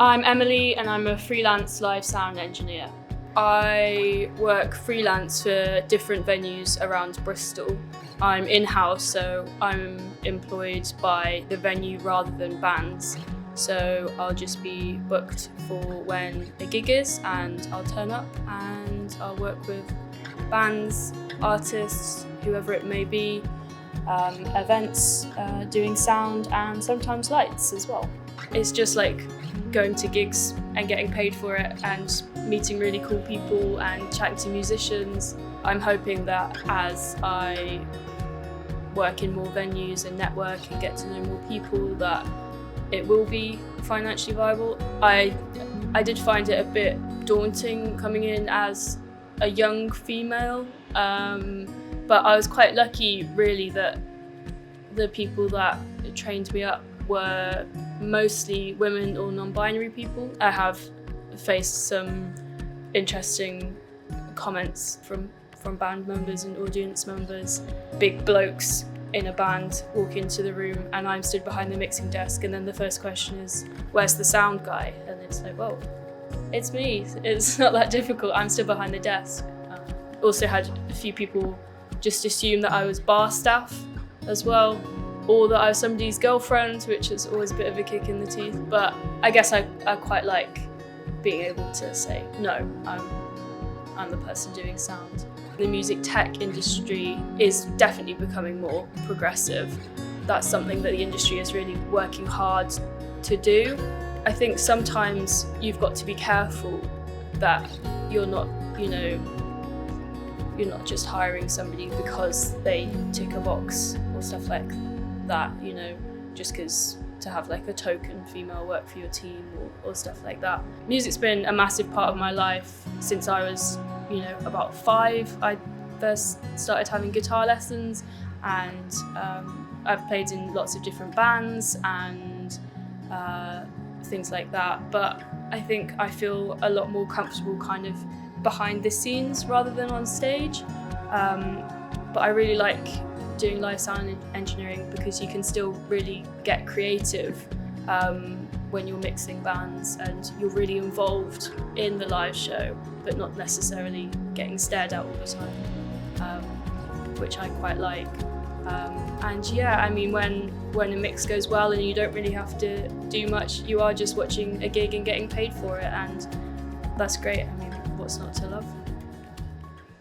I'm Emily and I'm a freelance live sound engineer. I work freelance for different venues around Bristol. I'm in-house, so I'm employed by the venue rather than bands. So I'll just be booked for when a gig is and I'll turn up and I'll work with bands, artists, whoever it may be, events, doing sound and sometimes lights as well. It's just like going to gigs and getting paid for it and meeting really cool people and chatting to musicians. I'm hoping that as I work in more venues and network and get to know more people that it will be financially viable. I did find it a bit daunting coming in as a young female, but I was quite lucky really that the people that trained me up were mostly women or non-binary people. I have faced some interesting comments from band members and audience members. Big blokes in a band walk into the room and I'm stood behind the mixing desk, and then the first question is, where's the sound guy? And it's like, well, it's me. It's not that difficult. I'm still behind the desk. Also had a few people just assume that I was bar staff as well, or that I was somebody's girlfriend, which is always a bit of a kick in the teeth. But I guess I quite like being able to say, no, I'm the person doing sound. The music tech industry is definitely becoming more progressive. That's something that the industry is really working hard to do. I think sometimes you've got to be careful that you're not just hiring somebody because they tick a box or stuff like that, just because to have like a token female work for your team or stuff like that. Music's been a massive part of my life since I was about 5. I first started having guitar lessons, and I've played in lots of different bands and things like that, but I think I feel a lot more comfortable kind of behind the scenes rather than on stage. But I really like doing live sound engineering because you can still really get creative when you're mixing bands and you're really involved in the live show, but not necessarily getting stared at all the time, which I quite like. And yeah, I mean, when a mix goes well and you don't really have to do much, you are just watching a gig and getting paid for it, and that's great. I mean, what's not to love?